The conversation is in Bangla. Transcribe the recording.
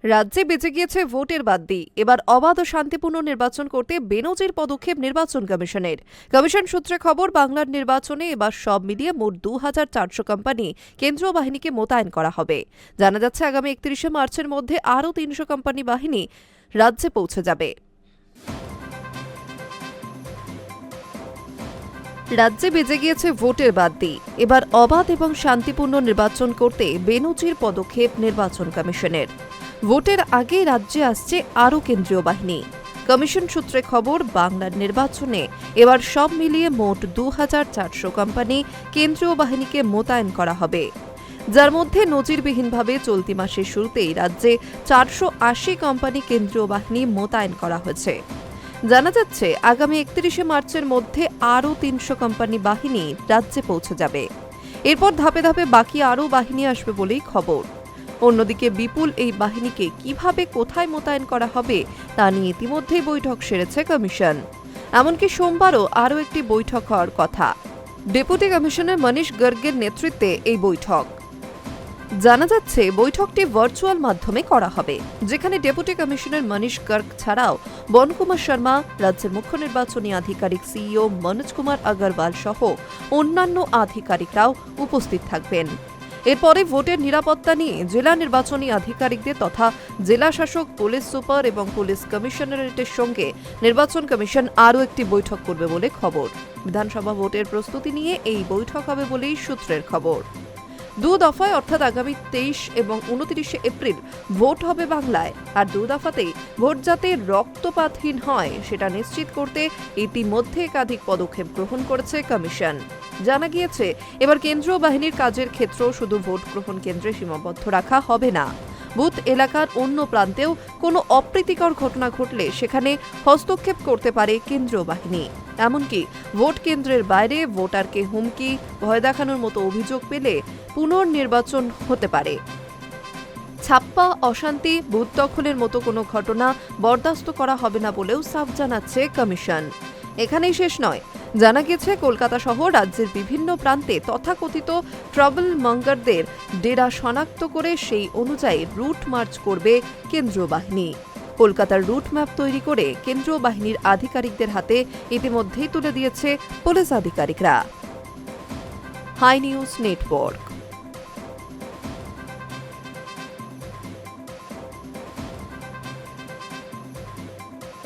রাজ্যে বেঁচে গিয়েছে ভোটের বাদ্যি। এবার অবাধ ও শান্তিপূর্ণ নির্বাচন করতে বেনজির পদক্ষেপ নির্বাচন কমিশনের। কমিশন সূত্রে খবর, বাংলার নির্বাচনে এবার সব মিলিয়ে মোট ২,৪০০ কোম্পানি কেন্দ্রীয় বাহিনীকে মোতায়েন করা হবে। জানা যাচ্ছে, আগামী ৩১শে মার্চের মধ্যে আরও ৩০০ কোম্পানি বাহিনী রাজ্যে পৌঁছে যাবে। রাজ্যে বেজে গিয়েছে ভোটের বাদ্যি। এবার অবাধ এবং শান্তিপূর্ণ নির্বাচন করতে বেনজির পদক্ষেপ নির্বাচন কমিশনের। ভোটের আগে রাজ্যে আসছে আরও কেন্দ্রীয় বাহিনী। কমিশন সূত্রে খবর, বাংলার নির্বাচনে এবার সব মিলিয়ে মোট ২,৪০০ কোম্পানি কেন্দ্রীয় বাহিনীকে মোতায়েন করা হবে, যার মধ্যে নজিরবিহীনভাবে চলতি মাসের শুরুতেই রাজ্যে ৪৮০ কোম্পানি কেন্দ্রীয় বাহিনী মোতায়েন করা হয়েছে। জানা যাচ্ছে, আগামী ৩১শে মার্চের মধ্যে আরও ৩০০ কোম্পানি বাহিনী রাজ্যে পৌঁছে যাবে। এরপর ধাপে ধাপে বাকি আরও বাহিনী আসবে বলেই খবর। অন্যদিকে বিপুল এই বাহিনীকে কিভাবে কোথায় মোতায়েন করা হবে তা নিয়ে ইতিমধ্যেই বৈঠক সেরেছে কমিশন। এমনকি সোমবারও আরও একটি বৈঠক হওয়ার কথা। ডেপুটি কমিশনার মনীশ গর্গের নেতৃত্বে এই বৈঠক। জানা যাচ্ছে, বৈঠকটি ভার্চুয়াল মাধ্যমে করা হবে, যেখানে ডেপুটি কমিশনার মনীশ গর্গ ছাড়াও বনকুমার শর্মা, রাজ্যের মুখ্য নির্বাচনী আধিকারিক সিইও মনোজ কুমার আগরওয়াল সহ অন্যান্য আধিকারিকরাও উপস্থিত থাকবেন। এরপরে ভোটের নিরাপত্তা নিয়ে জেলা নির্বাচনী আধিকারিকদের তথা জেলা শাসক, পুলিশ সুপার এবং পুলিশ কমিশনারেটের সঙ্গে নির্বাচন কমিশন আরও একটি বৈঠক করবে বলে খবর। বিধানসভা ভোটের প্রস্তুতি নিয়ে এই বৈঠক হবে বলেই সূত্রের খবর। দু দফায়, অর্থাৎ আগামী ২৩ এবং ২৯শে এপ্রিল ভোট হবে বাংলায়। আর দু দফাতেই ভোট যাতে রক্তপাতহীন হয় সেটা নিশ্চিত করতে ইতিমধ্যে একাধিক পদক্ষেপ গ্রহণ করেছে কমিশন। জানা গিয়েছে, এবার কেন্দ্রীয় বাহিনীর কাজের ক্ষেত্র শুধু ভোট গ্রহণ কেন্দ্রে সীমাবদ্ধ রাখা হবে না। বুথ এলাকার অন্য প্রান্তেও কোনো অপ্রীতিকর ঘটনা ঘটলে সেখানে হস্তক্ষেপ করতে পারে কেন্দ্রীয় বাহিনী। এমনকি ভোট কেন্দ্রের বাইরে ভোটারকে হুমকি, ভয় দেখানোর মতো অভিযোগ পেলে পুনর্নির্বাচন হতে পারে। ছাপ্পা, অশান্তি, বুথ দখলের মতো কোনো ঘটনা বরদাস্ত করা হবে না বলেও সাফ জানাচ্ছে কমিশন। এখানেই শেষ নয়। জানা গেছে, কলকাতা সহ রাজ্যের বিভিন্ন প্রান্তে তথাকথিত ট্রাবল মঙ্গারদের ডেরা শনাক্ত করে সেই অনুযায়ী রুট মার্চ করবে কেন্দ্রীয় বাহিনী। কলকাতার রুট ম্যাপ তৈরি করে কেন্দ্রীয় বাহিনীর আধিকারিকদের হাতে ইতিমধ্যেই তুলে দিয়েছে পুলিশ আধিকারিকরা। High news network.